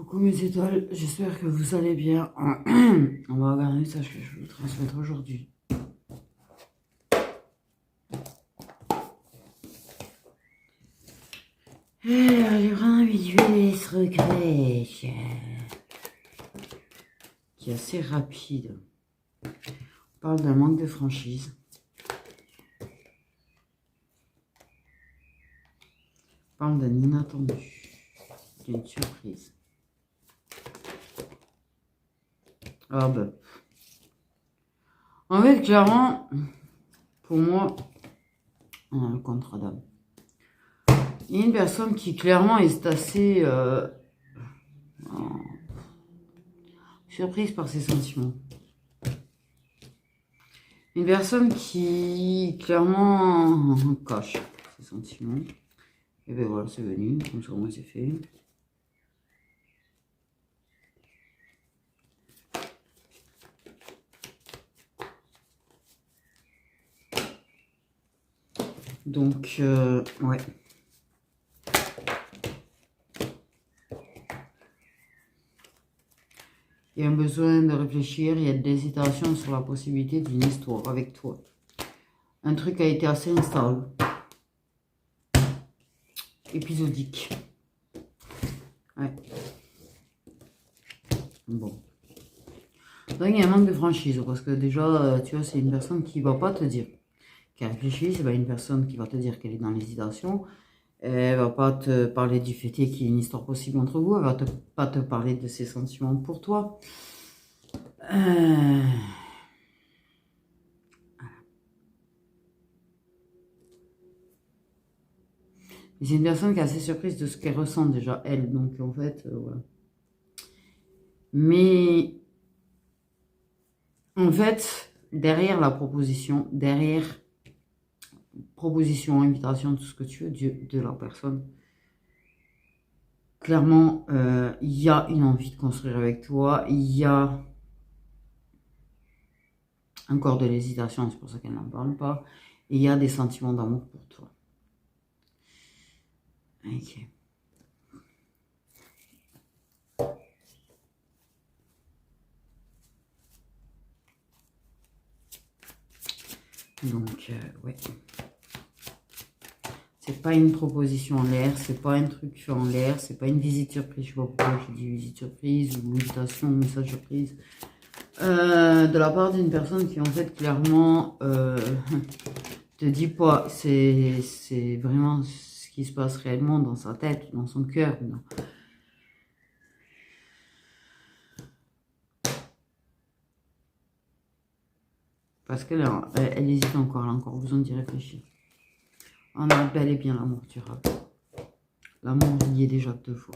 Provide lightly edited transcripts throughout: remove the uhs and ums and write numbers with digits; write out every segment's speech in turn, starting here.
Coucou mes étoiles, j'espère que vous allez bien. On va regarder un message que je vais vous transmettre aujourd'hui. Alors, livre individuel secret qui est assez rapide. On parle d'un manque de franchise. On parle d'un inattendu, d'une surprise. Ah bah. En fait, clairement, pour moi, on a le contrat d'âme. Il y a une personne qui clairement est assez surprise par ses sentiments. Une personne qui clairement cache ses sentiments. Et ben voilà, c'est venu, comme ça moi c'est fait. Donc, ouais. Il y a un besoin de réfléchir, il y a de l'hésitation sur la possibilité d'une histoire avec toi. Un truc a été assez instable. Épisodique. Ouais. Bon. Donc il y a un manque de franchise, parce que déjà, tu vois, c'est une personne qui va pas te dire qu'elle réfléchit, c'est pas une personne qui va te dire qu'elle est dans l'hésitation. Elle va pas te parler du fait qu'il y ait une histoire possible entre vous, elle va pas te parler de ses sentiments pour toi. C'est une personne qui est assez surprise de ce qu'elle ressent déjà, elle. Donc, en fait, voilà. Mais, en fait, derrière la proposition, invitation, tout ce que tu veux, de la personne, clairement, il y a une envie de construire avec toi. Il y a encore de l'hésitation, c'est pour ça qu'elle n'en parle pas. Et il y a des sentiments d'amour pour toi. Ok. Donc, ouais. C'est pas une proposition en l'air, c'est pas un truc fait en l'air, c'est pas une visite surprise. Je sais pas pourquoi j'ai dit visite surprise ou invitation, message surprise. De la part d'une personne qui en fait clairement te dit pas, c'est vraiment ce qui se passe réellement dans sa tête, dans son cœur. Non. Parce qu'elle elle hésite encore, elle a encore besoin d'y réfléchir. On a bel et bien l'amour durable. L'amour y est déjà 2 fois.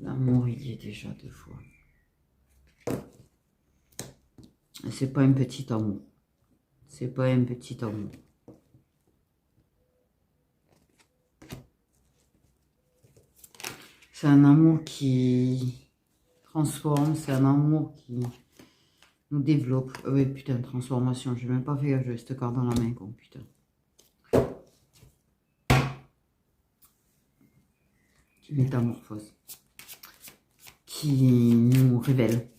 L'amour y est déjà 2 fois. C'est pas un petit amour. C'est pas un petit amour. C'est un amour qui transforme, c'est un amour qui nous développe. Oui, putain, transformation. J'ai même pas fait gaffe, j'avais cette carte dans la main, quoi, putain. Qui métamorphose. Qui nous révèle.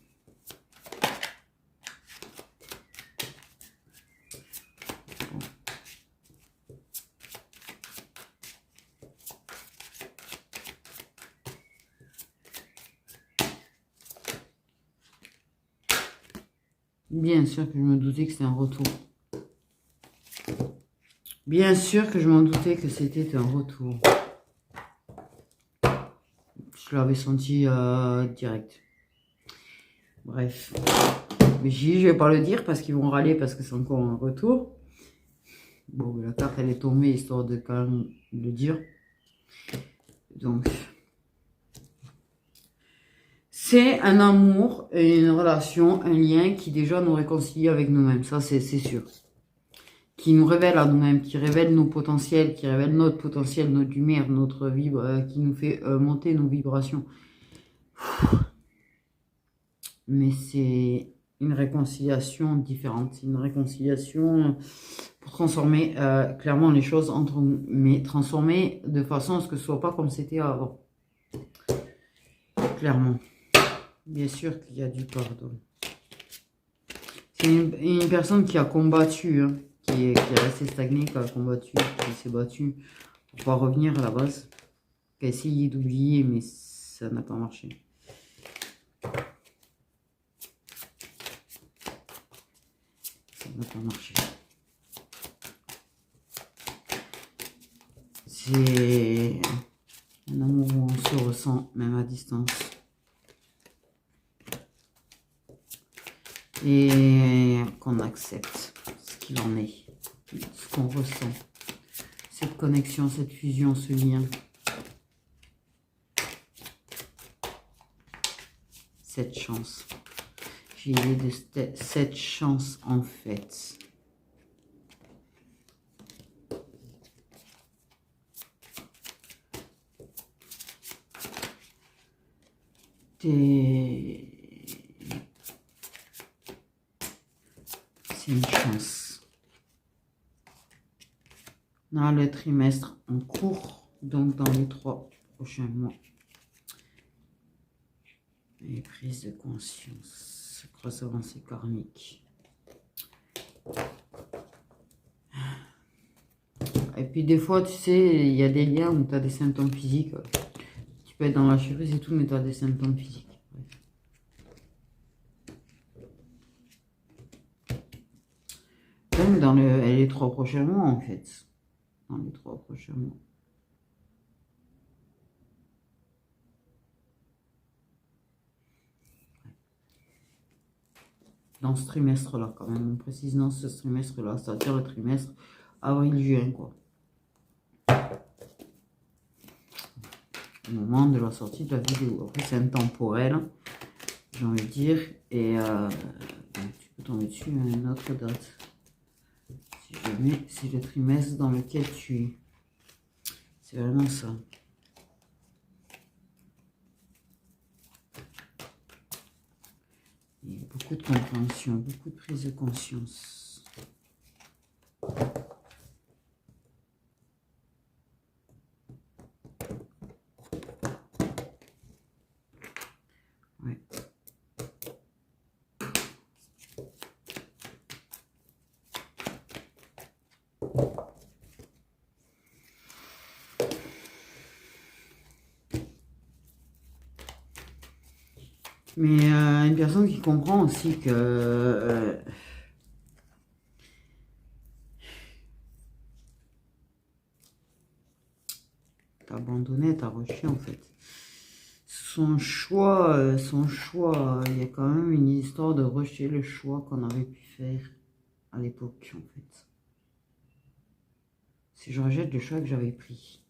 Bien sûr que je me doutais que c'était un retour. Bien sûr que je m'en doutais que c'était un retour. Je l'avais senti direct. Bref. Mais je vais pas le dire parce qu'ils vont râler parce que c'est encore un retour. Bon, la carte elle est tombée histoire de quand même le dire. Donc... c'est un amour, une relation, un lien qui déjà nous réconcilie avec nous-mêmes, ça c'est sûr. Qui nous révèle à nous-mêmes, qui révèle nos potentiels, qui révèle notre potentiel, notre lumière, notre vibre, qui nous fait monter nos vibrations. Mais c'est une réconciliation différente. Une réconciliation pour transformer clairement les choses mais transformer de façon à ce que ce soit pas comme c'était avant. Clairement. Bien sûr qu'il y a du pardon. C'est une personne qui a combattu, hein, qui est restée stagnée, qui a combattu, qui s'est battue pour pouvoir revenir à la base, qui a essayé d'oublier, mais ça n'a pas marché. Ça n'a pas marché. C'est un amour où on se ressent, même à distance. Et qu'on accepte ce qu'il en est, ce qu'on ressent. Cette connexion, cette fusion, ce lien. Cette chance. J'ai eu cette chance en fait. C'est une chance. On a le trimestre en cours, donc dans les 3 prochains mois. Et prise de conscience, grosse avancée karmique. Et puis des fois, tu sais, il y a des liens où tu as des symptômes physiques. Tu peux être dans la chirurgie et tout, mais tu as des symptômes physiques. Même dans les 3 prochains mois, en fait. Dans les 3 prochains mois. Dans ce trimestre-là, quand même. On précise dans ce trimestre-là, c'est-à-dire le trimestre avril-juin, quoi. Au moment de la sortie de la vidéo. Après, c'est intemporel, j'ai envie de dire. Et donc, tu peux tomber dessus à une autre date. Si jamais c'est le trimestre dans lequel tu es. C'est vraiment ça. Il y a beaucoup de compréhension, beaucoup de prise de conscience. Ouais. Mais une personne qui comprend aussi que t'as abandonné, t'as rejeté en fait. Son choix, il y a quand même une histoire de rejeter le choix qu'on avait pu faire à l'époque en fait. Si je rejette le choix que j'avais pris.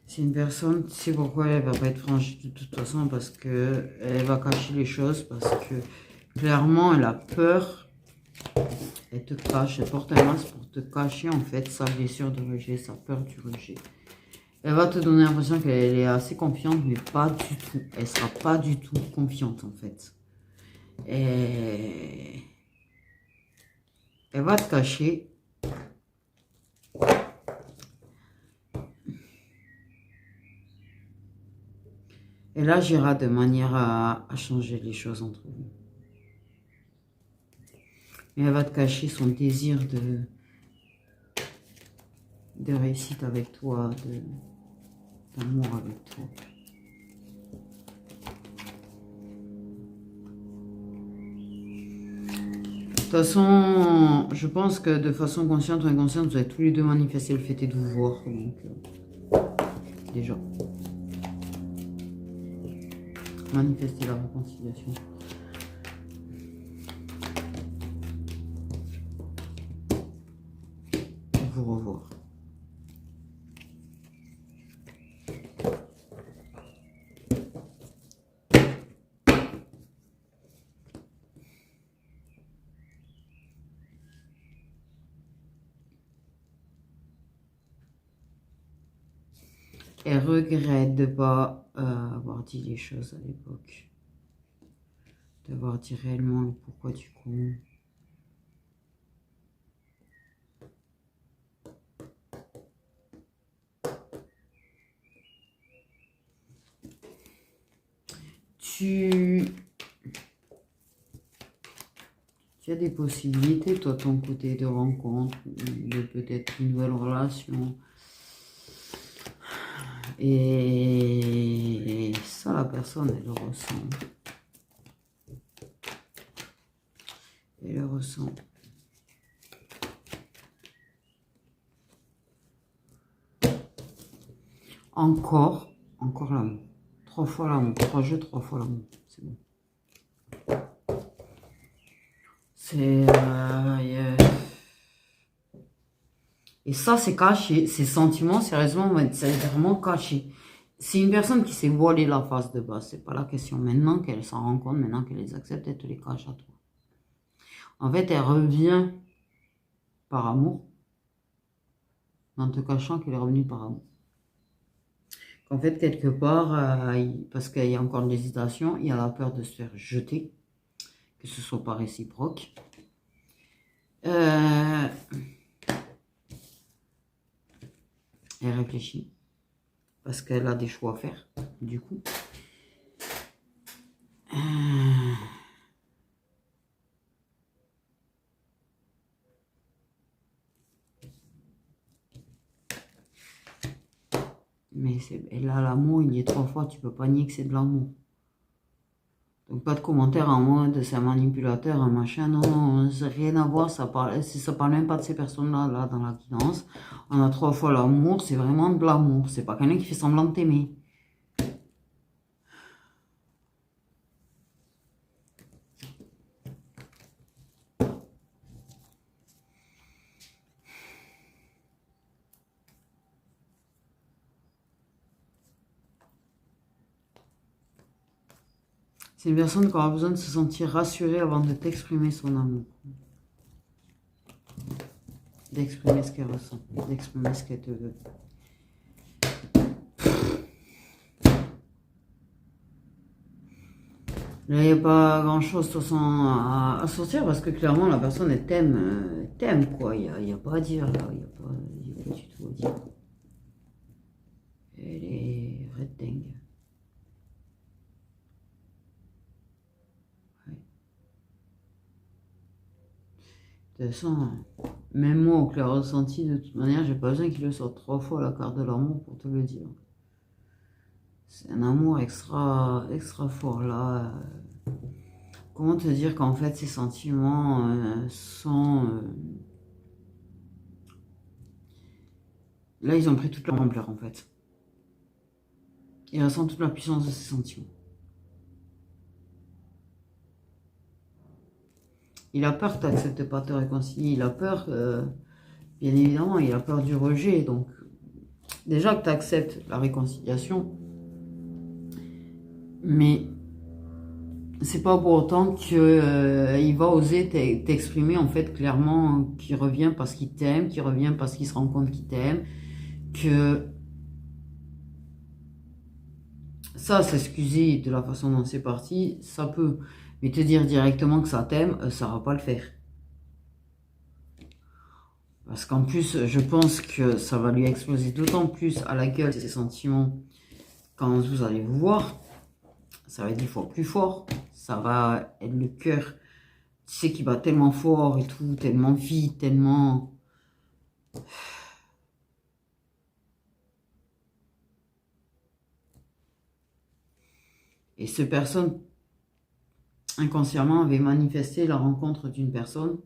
C'est une personne, tu sais pourquoi elle va pas être franchie de toute façon, parce que elle va cacher les choses, parce que clairement elle a peur, elle te cache, elle porte un masque pour te cacher en fait sa blessure de rejet, sa peur du rejet. Elle va te donner l'impression qu'elle est assez confiante, mais pas du tout. Elle sera pas du tout confiante en fait. Et elle va te cacher. Elle agira de manière à changer les choses entre vous. Mais elle va te cacher son désir de réussite avec toi, d'amour avec toi. De toute façon, je pense que de façon consciente ou inconsciente, vous avez tous les deux manifesté le fait de vous voir. Donc, déjà. Manifester la réconciliation. Vous revoir. Elle regrette de ne pas avoir dit les choses à l'époque. D'avoir dit réellement le pourquoi du comment. Tu as des possibilités, toi, ton côté de rencontre, de peut-être une nouvelle relation. Et ça, la personne, elle le ressent. Elle le ressent. Encore l'amour. 3 fois l'amour. 3 jeux, 3 fois l'amour. C'est bon. C'est... Et ça, c'est caché. Ces sentiments, sérieusement, c'est vraiment caché. C'est une personne qui s'est voilée la face de base. C'est pas la question. Maintenant qu'elle s'en rend compte, maintenant qu'elle les accepte, elle te les cache à toi. En fait, elle revient par amour. En te cachant qu'elle est revenue par amour. En fait, quelque part, parce qu'il y a encore de l'hésitation, il y a la peur de se faire jeter, que ce soit pas réciproque. Elle réfléchit, parce qu'elle a des choix à faire, du coup. Mais là, l'amour, il y est 3 fois, tu peux pas nier que c'est de l'amour. Donc pas de commentaires en mode c'est un manipulateur, un machin, non, c'est rien à voir, ça parle même pas de ces personnes-là, là, dans la guidance. On a 3 fois l'amour, c'est vraiment de l'amour, c'est pas quelqu'un qui fait semblant de t'aimer. C'est une personne qui aura besoin de se sentir rassurée avant de t'exprimer son amour. D'exprimer ce qu'elle ressent, d'exprimer ce qu'elle te veut. Là, il n'y a pas grand-chose de toute façon à sortir parce que clairement, la personne, elle t'aime quoi. Il n'y a pas à dire là, il n'y a pas du tout à dire. Elle est red dingue. De toute façon, même moi, au clair ressenti, de toute manière, j'ai pas besoin qu'il le sorte 3 fois la carte de l'amour pour te le dire. C'est un amour extra fort là. Comment te dire qu'en fait, ces sentiments sont... Là, ils ont pris toute leur ampleur en fait. Il ressent toute la puissance de ces sentiments. Il a peur que tu n'acceptes pas de te réconcilier. Il a peur, bien évidemment, il a peur du rejet. Donc, déjà que tu acceptes la réconciliation, mais c'est pas pour autant qu'il va oser t'exprimer en fait clairement qu'il revient parce qu'il t'aime, qu'il revient parce qu'il se rend compte qu'il t'aime, que ça, s'excuser de la façon dont c'est parti, ça peut. Mais te dire directement que ça t'aime, ça va pas le faire. Parce qu'en plus, je pense que ça va lui exploser d'autant plus à la gueule ses sentiments quand vous allez vous voir. Ça va être 10 fois plus fort. Ça va être le cœur, tu sais, qui bat tellement fort et tout, tellement vite, tellement... Et cette personne, inconsciemment, avait manifesté la rencontre d'une personne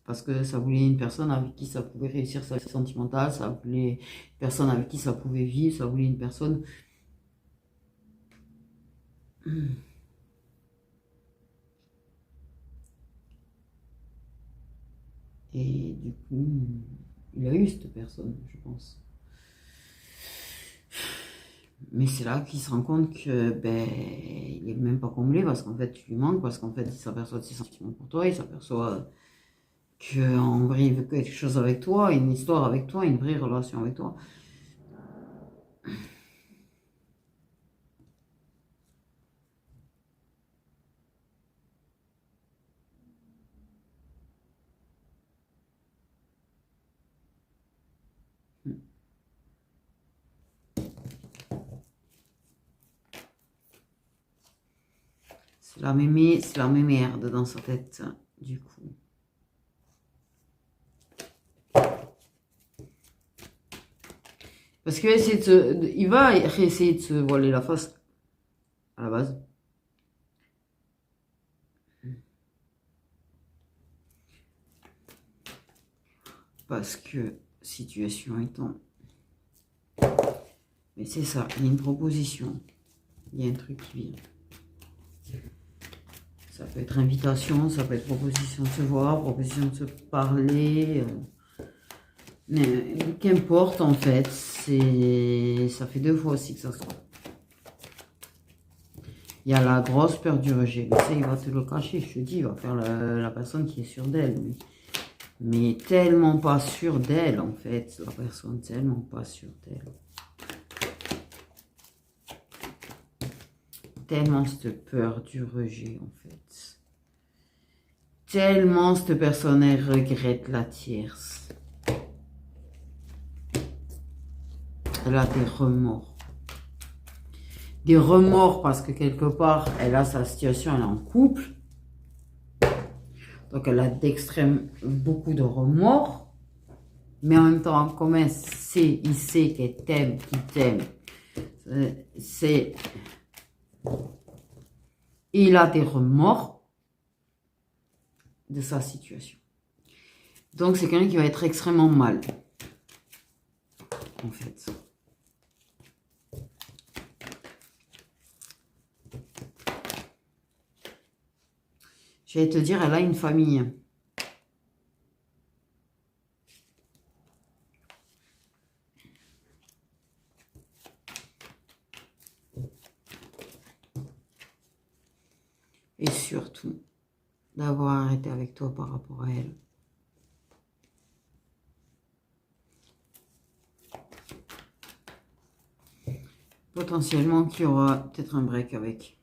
parce que ça voulait une personne avec qui ça pouvait réussir sa vie sentimentale, ça voulait une personne avec qui ça pouvait vivre, ça voulait une personne... Et du coup, il a eu cette personne, je pense. Mais c'est là qu'il se rend compte que il est même pas comblé parce qu'en fait tu lui manques, parce qu'en fait il s'aperçoit de ses sentiments pour toi, il s'aperçoit qu'en vrai il veut quelque chose avec toi, une histoire avec toi, une vraie relation avec toi. C'est la même merde dans sa tête, du coup. Parce il va essayer de se voiler la face à la base. Parce que, situation étant... Mais c'est ça, il y a une proposition. Il y a un truc qui vient. Ça peut être invitation, ça peut être proposition de se voir, proposition de se parler. Mais qu'importe en fait, ça fait 2 fois aussi que ça soit. Il y a la grosse peur du rejet. Mais ça, il va te le cacher, je te dis, il va faire la personne qui est sûre d'elle. Mais tellement pas sûre d'elle en fait, la personne tellement pas sûre d'elle. Tellement cette peur du rejet en fait. Tellement cette personne elle regrette la tierce. Elle a des remords. Des remords parce que quelque part, elle a sa situation, elle est en couple. Donc elle a beaucoup de remords. Mais en même temps, comme il sait qu'elle t'aime, qu'il t'aime. Il a des remords de sa situation. Donc c'est quelqu'un qui va être extrêmement mal. En fait. Je vais te dire, elle a une famille. Et surtout, d'avoir arrêté avec toi par rapport à elle. Potentiellement qu'il y aura peut-être un break avec.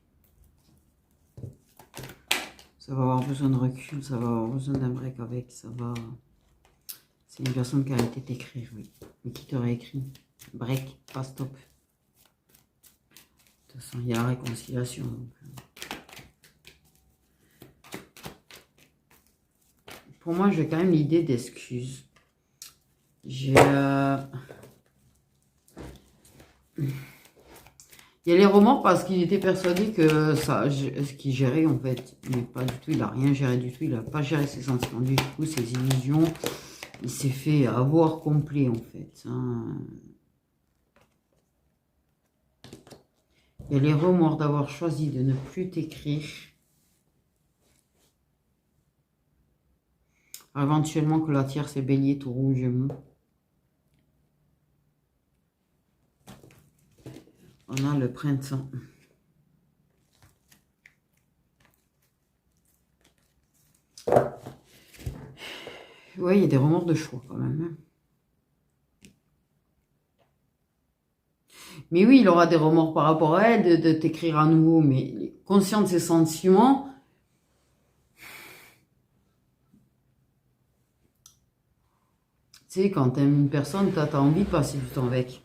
Ça va avoir besoin de recul, ça va avoir besoin d'un break avec, ça va... C'est une personne qui a arrêté d'écrire, oui. Mais qui t'aurait écrit. Break, pas stop. De toute façon, il y a la réconciliation. Donc... Pour moi, j'ai quand même l'idée d'excuses. J'ai... Il y a les remords parce qu'il était persuadé que ce qu'il gérait en fait, mais pas du tout, il n'a rien géré du tout, il n'a pas géré ses sentiments du tout, ses illusions, il s'est fait avoir complet en fait. Hein. Il y a les remords d'avoir choisi de ne plus t'écrire. Éventuellement que la tierce est bélier, taureau, gémeaux. On a le printemps. Oui, il y a des remords de choix quand même. Mais oui, il aura des remords par rapport à elle, de t'écrire à nouveau, mais conscient de ses sentiments. Tu sais, quand t'aimes une personne, t'as envie de passer du temps avec.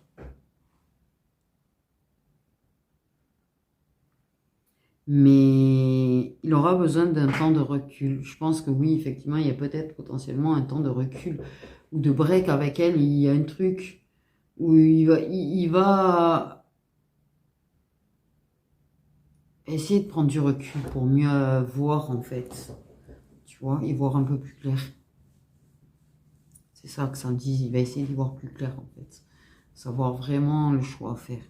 Mais il aura besoin d'un temps de recul. Je pense que oui, effectivement, il y a peut-être potentiellement un temps de recul ou de break avec elle. Il y a un truc où il va essayer de prendre du recul pour mieux voir en fait. Tu vois, y voir un peu plus clair. C'est ça que ça me dit. Il va essayer d'y voir plus clair en fait. Savoir vraiment le choix à faire.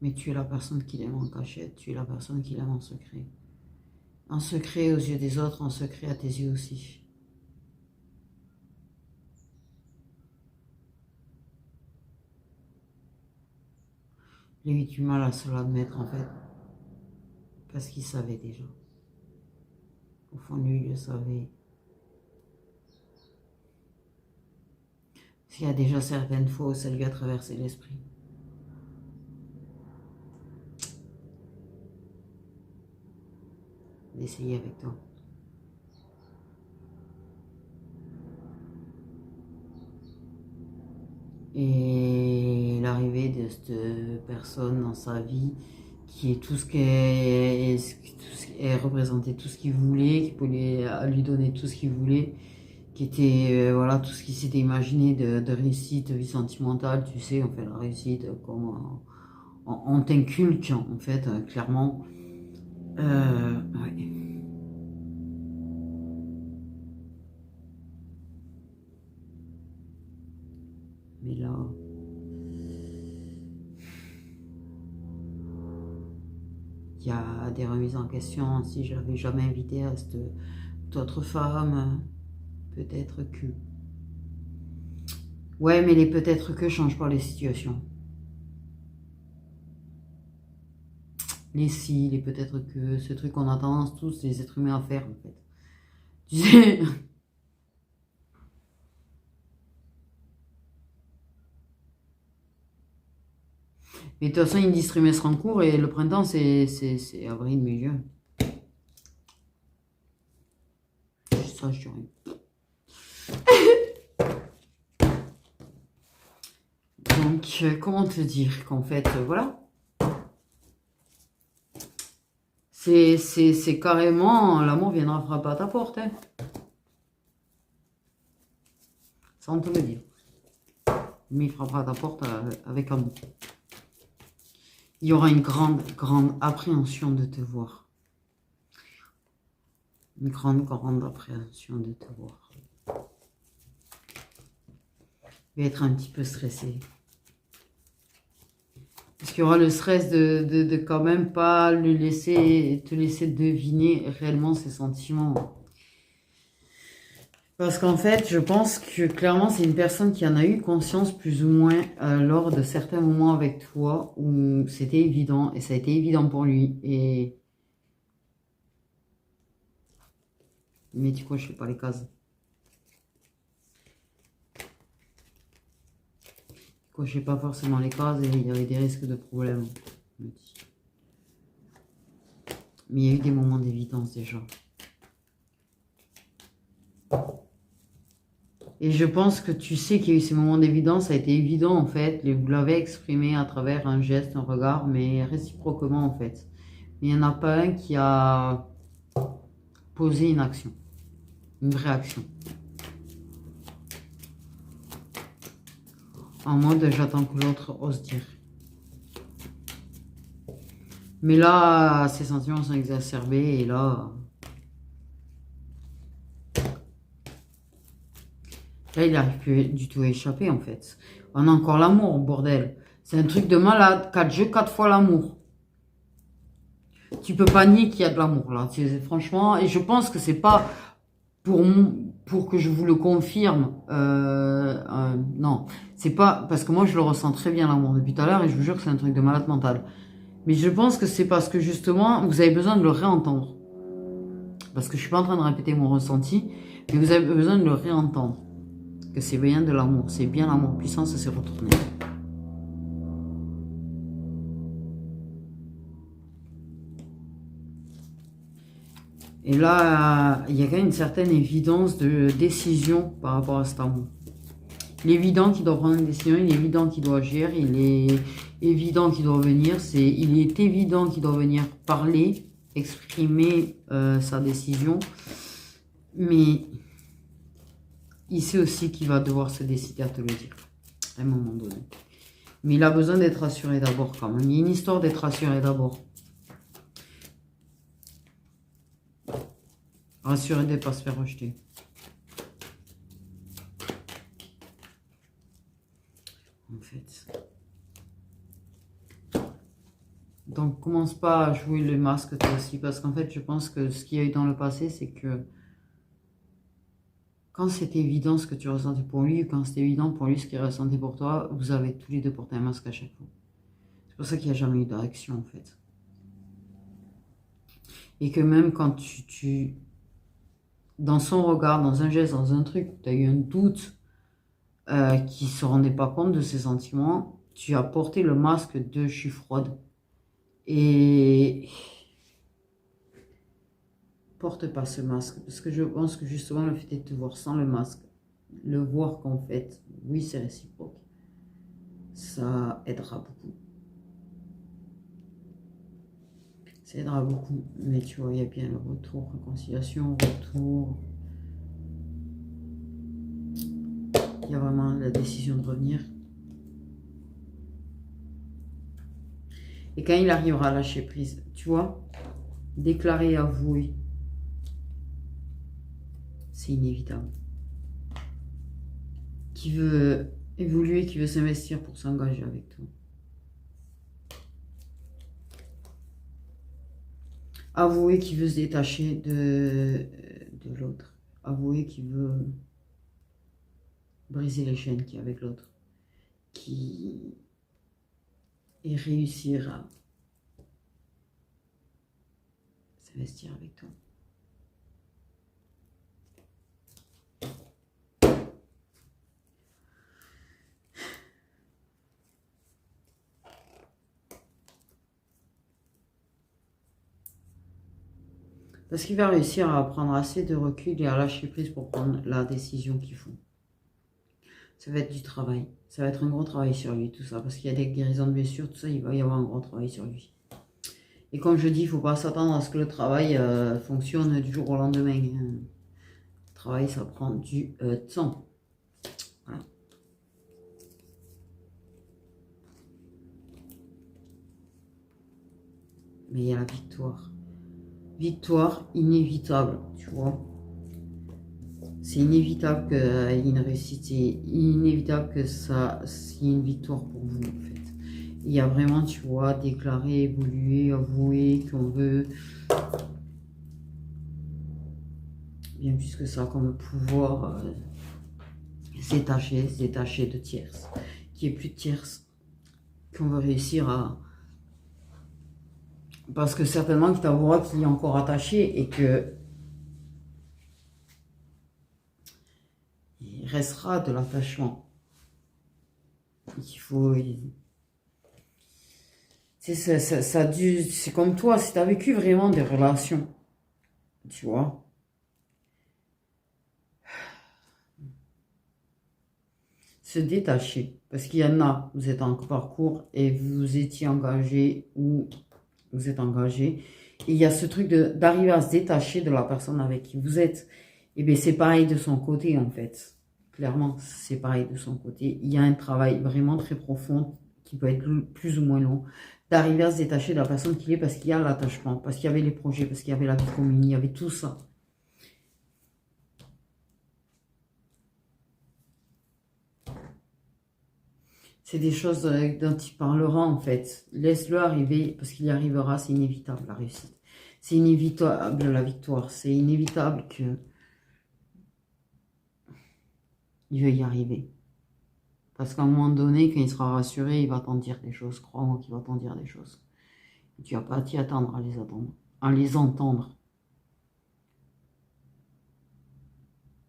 Mais tu es la personne qu'il aime en cachette, tu es la personne qu'il aime en secret. En secret aux yeux des autres, en secret à tes yeux aussi. Il a eu du mal à se l'admettre en fait. Parce qu'il savait déjà. Au fond de lui, il le savait. Parce qu'il y a déjà certaines fois où ça lui a traversé l'esprit. D'essayer avec toi. Et l'arrivée de cette personne dans sa vie qui est tout ce qu'elle représentait tout ce qu'il voulait, qui pouvait lui donner tout ce qu'il voulait, qui était voilà tout ce qu'il s'était imaginé de réussite, de vie sentimentale, tu sais, on fait la réussite comme on t'inculque en fait clairement. Ouais. Mais là, il y a des remises en question. Si je l'avais jamais invité à cette autre femme, peut-être que. Ouais, mais les peut-être que changent pas les situations. Les si, les peut-être que, ce truc qu'on a tendance tous les êtres humains à faire en fait. Tu sais. Mais de toute façon, ils disent trimestre en cours et le printemps, c'est avril, mai, juin. Ça, je dirais. Donc, comment te dire qu'en fait, voilà. C'est carrément, l'amour viendra frapper à ta porte. Hein. Ça, on te le dit. Mais il frappera à ta porte avec amour. Il y aura une grande, grande appréhension de te voir. Une grande, grande appréhension de te voir. Il va être un petit peu stressé. Parce qu'il y aura le stress de quand même pas te laisser deviner réellement ses sentiments. Parce qu'en fait, je pense que clairement, c'est une personne qui en a eu conscience plus ou moins lors de certains moments avec toi où c'était évident et ça a été évident pour lui. Mais tu cochais pas les cases. Tu cochais pas forcément les cases et il y avait des risques de problèmes. Mais il y a eu des moments d'évidence déjà. Et je pense que tu sais qu'il y a eu ces moments d'évidence, ça a été évident en fait. Vous l'avez exprimé à travers un geste, un regard, mais réciproquement en fait. Mais il n'y en a pas un qui a posé une action, une vraie action. En mode j'attends que l'autre ose dire. Mais là, ses sentiments sont exacerbés et là... Là, il n'arrive plus du tout à échapper, en fait. On a encore l'amour, bordel. C'est un truc de malade. 4 jeux, 4 fois l'amour. Tu peux pas nier qu'il y a de l'amour, là. Franchement, et je pense que c'est pas pour que je vous le confirme. Non, c'est pas... Parce que moi, je le ressens très bien, l'amour, depuis tout à l'heure, et je vous jure que c'est un truc de malade mental. Mais je pense que c'est parce que, justement, vous avez besoin de le réentendre. Parce que je suis pas en train de répéter mon ressenti, mais vous avez besoin de le réentendre. Que c'est bien de l'amour, c'est bien l'amour puissant, ça s'est retourné. Et là, il y a quand même une certaine évidence de décision par rapport à cet amour. Il est évident qu'il doit prendre une décision, il est évident qu'il doit agir, il est évident qu'il doit venir, il est évident qu'il doit venir parler, exprimer sa décision, mais il sait aussi qu'il va devoir se décider à te le dire, à un moment donné. Mais il a besoin d'être rassuré d'abord quand même. Il y a une histoire d'être rassuré d'abord. Rassuré de ne pas se faire rejeter. En fait. Donc, commence pas à jouer le masque toi aussi. Parce qu'en fait, je pense que ce qu'il y a eu dans le passé, c'est que quand c'était évident ce que tu ressentais pour lui, ou quand c'était évident pour lui ce qu'il ressentait pour toi, vous avez tous les deux porté un masque à chaque fois. C'est pour ça qu'il n'y a jamais eu d'action, en fait. Et que même quand tu dans son regard, dans un geste, dans un truc, tu as eu un doute qui ne se rendait pas compte de ses sentiments, tu as porté le masque de je suis froide. Et porte pas ce masque, parce que je pense que justement le fait de te voir sans le masque, le voir qu'en fait, oui c'est réciproque, ça aidera beaucoup. Ça aidera beaucoup, mais tu vois, il y a bien le retour, réconciliation, retour. Il y a vraiment la décision de revenir. Et quand il arrivera à lâcher prise, tu vois, déclarer, avouer, c'est inévitable. Qui veut évoluer, qui veut s'investir pour s'engager avec toi. Avouer qui veut se détacher de l'autre. Avouer qui veut briser les chaînes qu'il y a avec l'autre. Et réussir à s'investir avec toi. Parce qu'il va réussir à prendre assez de recul et à lâcher prise pour prendre la décision qu'il faut. Ça va être du travail. Ça va être un gros travail sur lui, tout ça. Parce qu'il y a des guérisons de blessures, tout ça, il va y avoir un gros travail sur lui. Et comme je dis, il ne faut pas s'attendre à ce que le travail fonctionne du jour au lendemain. Le travail, ça prend du temps. Voilà. Mais il y a la victoire. Victoire inévitable, tu vois. C'est inévitable qu'il y ait une réussite, c'est inévitable que ça c'est une victoire pour vous en fait. Il y a vraiment, tu vois, déclarer, évoluer, avouer qu'on veut bien plus que ça, comme pouvoir se détacher de tierces, qu'il n'y ait plus de tierces, qu'on veut réussir à... Parce que certainement qu'il t'avouera qu'il est encore attaché et que il restera de l'attachement. Il faut... C'est comme toi, si tu as vécu vraiment des relations, tu vois. Se détacher. Parce qu'il y en a, vous êtes en parcours et vous étiez engagé ou vous êtes engagé. Et il y a ce truc d'arriver à se détacher de la personne avec qui vous êtes. Et bien c'est pareil de son côté en fait. Clairement, c'est pareil de son côté. Il y a un travail vraiment très profond qui peut être plus ou moins long. D'arriver à se détacher de la personne qu'il est parce qu'il y a l'attachement, parce qu'il y avait les projets, parce qu'il y avait la vie commune, il y avait tout ça. C'est des choses dont il parlera en fait. Laisse-le arriver parce qu'il y arrivera, c'est inévitable la réussite. C'est inévitable la victoire, c'est inévitable que il va y arriver. Parce qu'à un moment donné, quand il sera rassuré, il va t'en dire des choses. Crois-moi qu'il va t'en dire des choses. Et tu n'as pas à t'y attendre à les attendre, à les entendre.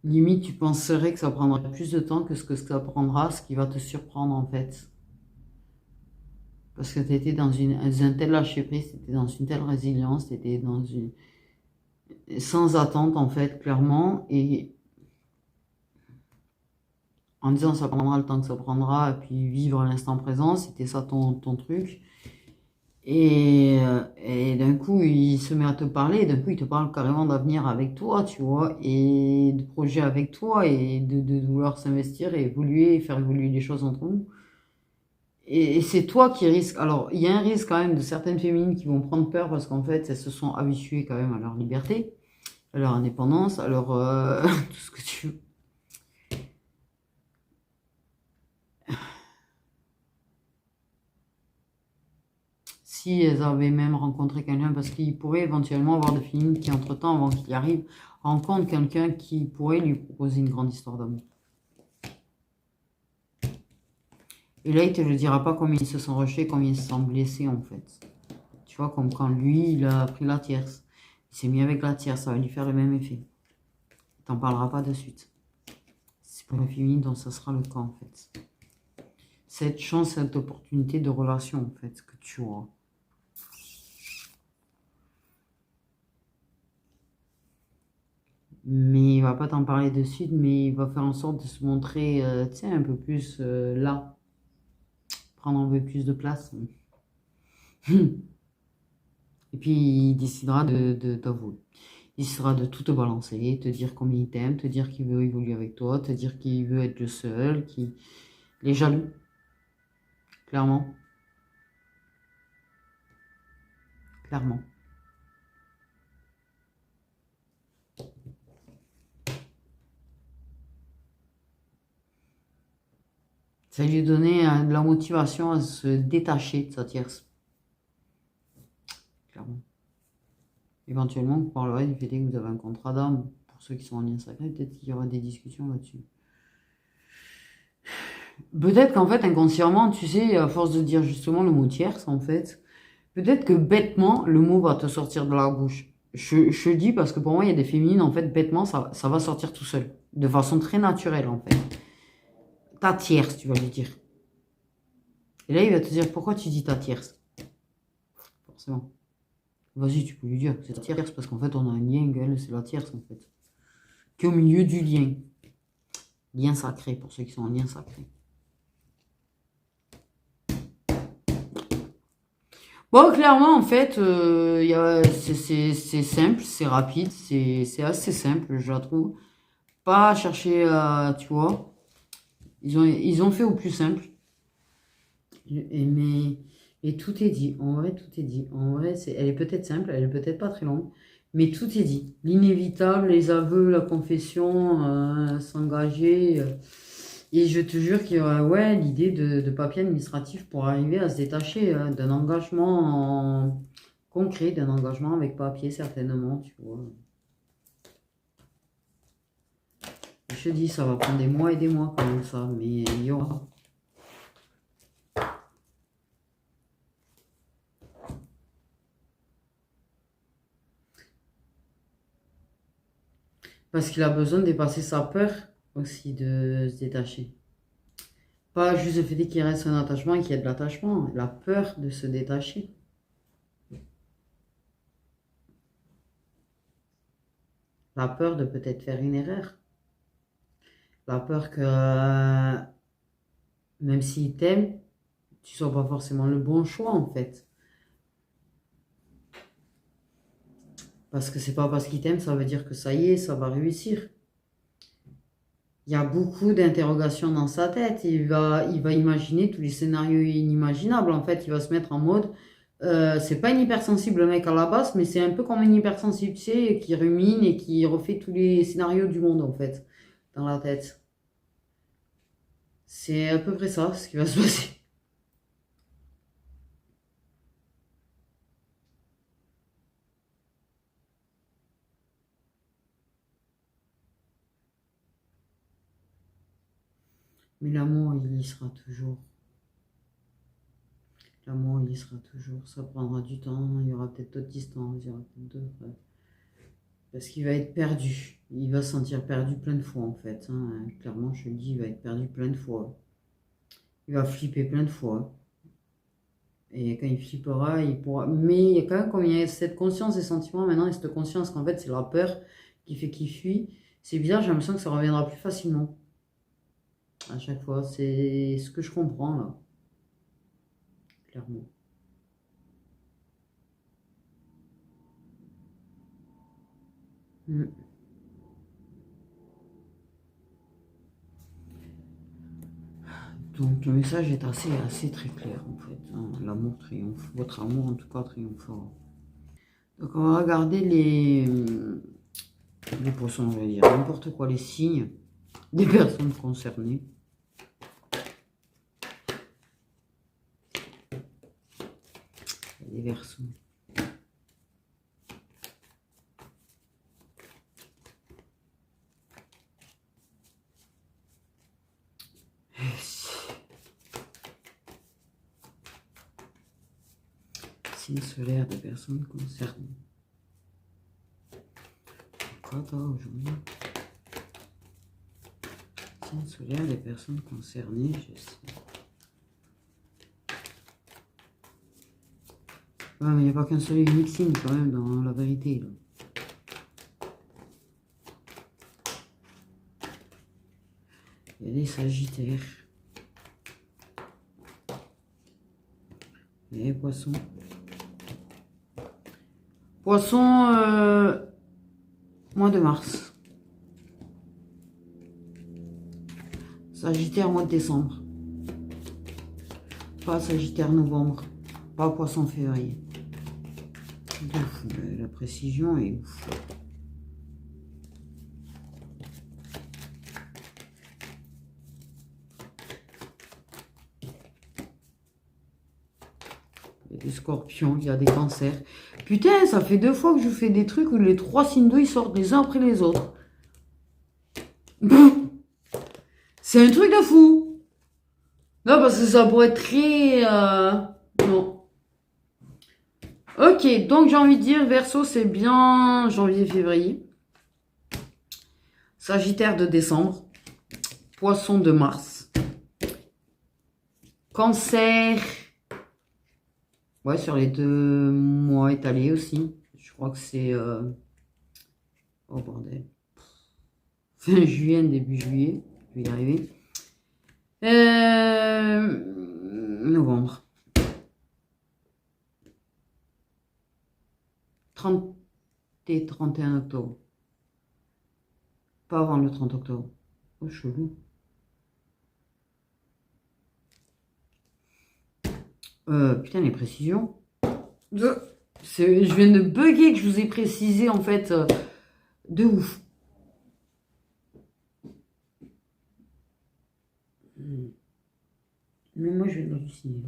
Limite, tu penserais que ça prendrait plus de temps que ce que ça prendra, ce qui va te surprendre en fait. Parce que tu étais dans un tel lâcher-prise, tu étais dans une telle résilience, tu étais dans une... sans attente en fait, clairement. Et en disant ça prendra le temps que ça prendra, et puis vivre l'instant présent, c'était ça ton truc. Et d'un coup, il se met à te parler, et d'un coup, il te parle carrément d'avenir avec toi, tu vois, et de projets avec toi, et de vouloir s'investir et évoluer, et faire évoluer les choses entre nous. Et c'est toi qui risques. Alors, il y a un risque quand même de certaines féminines qui vont prendre peur parce qu'en fait, elles se sont habituées quand même à leur liberté, à leur indépendance, à leur... tout ce que tu veux. Si elles avaient même rencontré quelqu'un, parce qu'il pourrait éventuellement avoir des féminines qui, entre-temps, avant qu'il arrive, rencontrent quelqu'un qui pourrait lui proposer une grande histoire d'amour. Et là, il te le dira pas combien ils se sont rejetés, combien ils se sont blessés, en fait. Tu vois, comme quand lui, il a pris la tierce. Il s'est mis avec la tierce, ça va lui faire le même effet. T'en parleras pas de suite. C'est pour le féminin, donc ça sera le cas en fait. Cette chance, cette opportunité de relation en fait que tu auras. Mais il va pas t'en parler de suite, mais il va faire en sorte de se montrer, tu sais, un peu plus là. Prendre un peu plus de place. Et puis, il décidera de t'avouer. Il décidera de tout te balancer, te dire combien il t'aime, te dire qu'il veut évoluer avec toi, te dire qu'il veut être le seul, qu'il est jaloux. Clairement. Clairement. Ça lui donner de la motivation à se détacher de sa tierce. Clairement. Éventuellement, vous parlerez du fait que vous avez un contrat d'âme. Pour ceux qui sont en lien sacré, peut-être qu'il y aura des discussions là-dessus. Peut-être qu'en fait, inconsciemment, tu sais, à force de dire justement le mot tierce, en fait, peut-être que bêtement, le mot va te sortir de la bouche. Je le dis parce que pour moi, il y a des féminines, en fait, bêtement, ça va sortir tout seul. De façon très naturelle, en fait. Ta tierce, tu vas lui dire. Et là, il va te dire, pourquoi tu dis ta tierce? Forcément. Vas-y, tu peux lui dire, c'est ta tierce, parce qu'en fait, on a un lien, elle, c'est la tierce, en fait. Qui est au milieu du lien. Lien sacré, pour ceux qui sont en lien sacré. Bon, clairement, en fait, c'est simple, c'est rapide, c'est assez simple, je la trouve. Pas chercher à, tu vois, ils ont fait au plus simple. Mais tout est dit, en vrai, tout est dit. En vrai, elle est peut-être simple, elle est peut-être pas très longue, mais tout est dit. L'inévitable, les aveux, la confession, s'engager. Et je te jure qu'il y aura ouais, l'idée de papier administratif pour arriver à se détacher d'un engagement concret, d'un engagement avec papier certainement, tu vois. Je te dis, ça va prendre des mois et des mois quand même ça, mais il y aura. Parce qu'il a besoin de dépasser sa peur aussi de se détacher. Pas juste le fait qu'il reste un attachement et qu'il y ait de l'attachement, la peur de se détacher. La peur de peut-être faire une erreur. La peur que même s'il t'aime, tu ne sois pas forcément le bon choix en fait. Parce que c'est pas parce qu'il t'aime, ça veut dire que ça y est, ça va réussir. Il y a beaucoup d'interrogations dans sa tête. Il va imaginer tous les scénarios inimaginables. En fait, il va se mettre en mode. C'est pas une hypersensible le mec à la base, mais c'est un peu comme une hypersensible, tu sais, qui rumine et qui refait tous les scénarios du monde en fait, dans la tête. C'est à peu près ça ce qui va se passer. Mais l'amour, il y sera toujours. L'amour, il y sera toujours. Ça prendra du temps. Il y aura peut-être d'autres distances. Il y aura peut-être d'autres. Parce qu'il va être perdu. Il va se sentir perdu plein de fois, en fait. Hein. Clairement, je te le dis, il va être perdu plein de fois. Il va flipper plein de fois. Et quand il flippera, il pourra. Mais il y a quand même, comme il y a cette conscience des sentiments maintenant, et cette conscience qu'en fait, c'est la peur qui fait qu'il fuit. C'est bizarre, j'ai l'impression que ça reviendra plus facilement. À chaque fois. C'est ce que je comprends, là. Clairement. Mm. Donc le message est assez très clair en fait. Hein. L'amour triomphe. Votre amour en tout cas triomphera. Donc on va regarder les poissons, je vais dire. N'importe quoi, les signes des personnes concernées. Les Verseaux. Signe solaire des personnes concernées. Quoi toi aujourd'hui? Signe solaire des personnes concernées, je sais. Ouais, mais il n'y a pas qu'un seul et unique signe quand même dans la vérité. Là. Il y a des sagittaires. Et poissons. Poissons, mois de mars. Sagittaire, mois de décembre. Pas Sagittaire, novembre. Pas poisson, février. Ouf, la précision est ouf. Il y a des scorpions, il y a des cancers. Putain, ça fait 2 fois que je fais des trucs où les 3 signes d'eau ils sortent les uns après les autres. C'est un truc de fou. Non, parce que ça pourrait être très... Non. Ok, donc j'ai envie de dire, Verseau, c'est bien janvier-février. Sagittaire de décembre. Poisson de mars. Cancer. Ouais, sur les 2 mois étalés aussi. Je crois que c'est... Oh bordel. Fin juillet, début juillet. Je vais y arriver. Novembre. 30 et 31 octobre. Pas avant le 30 octobre. Oh, chelou. Putain, les précisions. Je viens de bugger que je vous ai précisé, en fait, de ouf. Mais moi, je vais l'halluciner.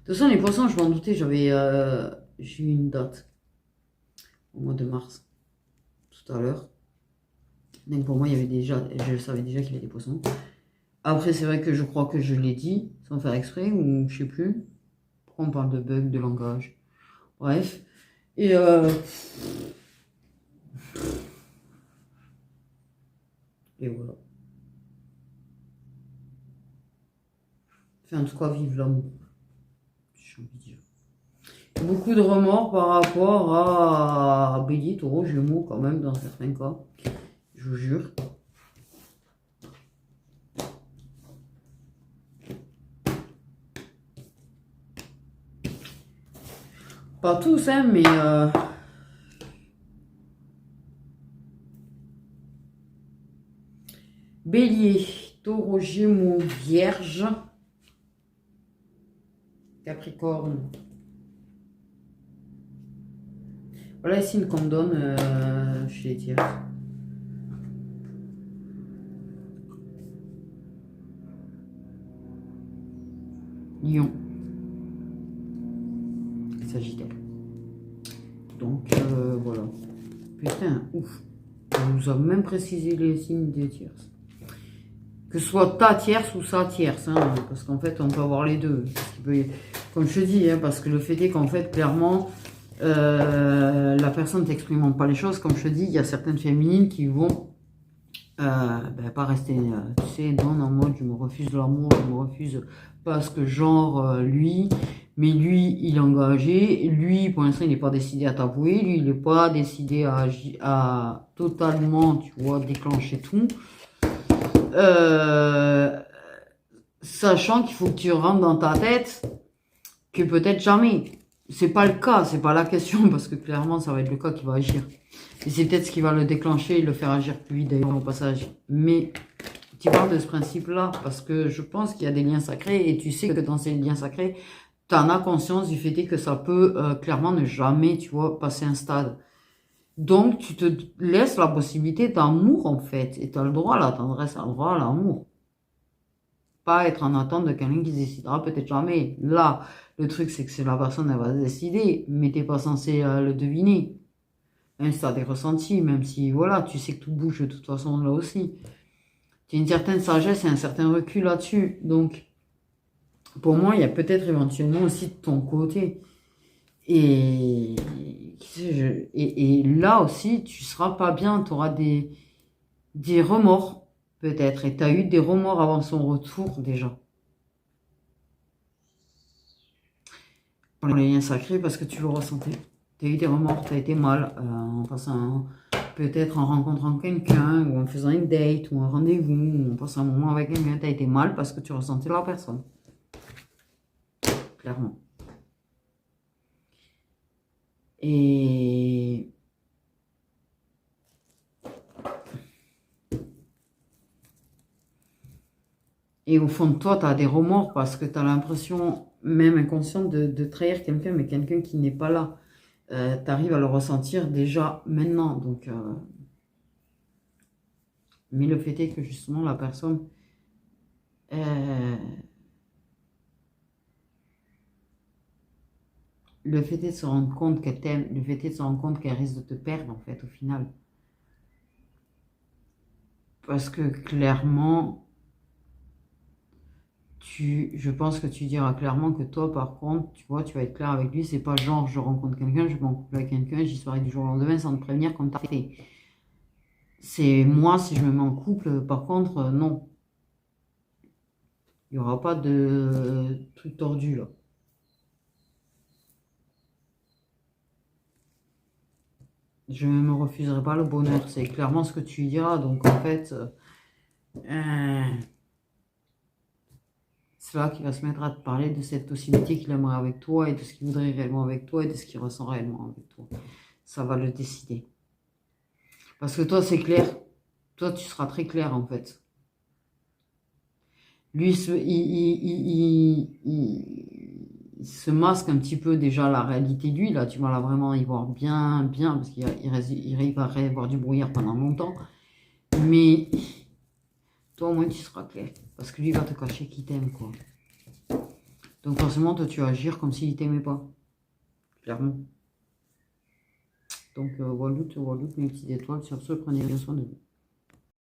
De toute façon, les poissons, je m'en doutais, j'ai eu une date au mois de mars, tout à l'heure. Donc pour moi, il y avait déjà, je savais déjà qu'il y avait des poissons. Après, c'est vrai que je crois que je l'ai dit, sans faire exprès, ou je sais plus. Pourquoi on parle de bug, de langage. Bref. Et voilà. Enfin, en tout cas, vive l'amour. J'ai envie de dire. Beaucoup de remords par rapport à Bélier, Taureau, Gémeaux, quand même, dans certains cas. Je vous jure. Pas tous, hein, mais... Bélier, Taureau, Gémeaux, Vierge, Capricorne. Voilà les signes qu'on me donne chez les Tierces. Lion. Sagittaire. Donc, voilà. Putain, ouf. On nous a même précisé les signes des tierces. Que ce soit ta tierce ou sa tierce, hein, parce qu'en fait, on peut avoir les deux. Comme je te dis, hein, parce que le fait est qu'en fait, clairement, la personne t'exprimant pas les choses, comme je te dis, il y a certaines féminines qui vont pas rester, tu sais, dans en mode je me refuse de l'amour, je me refuse parce que genre lui, mais lui il est engagé, lui pour l'instant il n'est pas décidé à t'avouer, lui il n'est pas décidé à totalement, tu vois, déclencher tout, sachant qu'il faut que tu rentres dans ta tête que peut-être jamais. C'est pas le cas, c'est pas la question, parce que clairement ça va être le cas qui va agir. Et c'est peut-être ce qui va le déclencher et le faire agir plus vite d'ailleurs au passage. Mais tu parles de ce principe-là, parce que je pense qu'il y a des liens sacrés, et tu sais que dans ces liens sacrés, tu en as conscience du fait que ça peut clairement ne jamais, tu vois, passer un stade. Donc tu te laisses la possibilité d'amour en fait, et tu as le droit à la tendresse, à le droit à l'amour. Pas être en attente de quelqu'un qui décidera peut-être jamais. Là, le truc c'est que c'est la personne, elle va décider, mais t'es pas censé le deviner. Même si tu as des ressentis, même si, voilà, tu sais que tout bouge de toute façon là aussi. Tu as une certaine sagesse et un certain recul là-dessus. Donc, pour moi, il y a peut-être éventuellement aussi de ton côté. Et, et là aussi, tu seras pas bien, tu auras des remords, peut-être. Et tu as eu des remords avant son retour, déjà. Pour les liens sacrés, parce que tu le ressentais. Tu as eu des remords, tu as été mal, en passant peut-être en rencontrant quelqu'un, ou en faisant une date, ou un rendez-vous, ou en passant un moment avec quelqu'un, tu as été mal parce que tu ressentais la personne. Clairement. Et au fond de toi, tu as des remords parce que tu as l'impression, même inconsciente, de trahir quelqu'un, mais quelqu'un qui n'est pas là. Tu arrives à le ressentir déjà maintenant. Donc, mais le fait est que justement, la personne, le fait est de se rendre compte qu'elle t'aime, le fait est de se rendre compte qu'elle risque de te perdre, en fait, au final. Parce que clairement, je pense que tu diras clairement que toi, par contre, tu vois, tu vas être clair avec lui. C'est pas genre, je rencontre quelqu'un, je m'en couple avec quelqu'un, j'y serai du jour au lendemain sans te prévenir comme t'as fait. C'est moi, si je me mets en couple, par contre, non. Il n'y aura pas de truc tordu, là. Je ne me refuserai pas le bonheur. C'est clairement ce que tu diras. Donc, en fait, c'est là qu'il va se mettre à te parler de cette possibilité qu'il aimerait avec toi et de ce qu'il voudrait réellement avec toi et de ce qu'il ressent réellement avec toi. Ça va le décider. Parce que toi, c'est clair. Toi, tu seras très clair, en fait. Lui, il se masque un petit peu déjà la réalité de lui. Là, tu vas là vraiment y voir bien, bien, parce il va y avoir du brouillard pendant longtemps. Mais toi, au moins, tu seras clair. Parce que lui, il va te cacher qu'il t'aime, quoi. Donc, forcément, toi, tu vas agir comme s'il t'aimait pas. Clairement. Donc, voilà, mes petites étoiles. Sur ce, prenez bien soin de vous.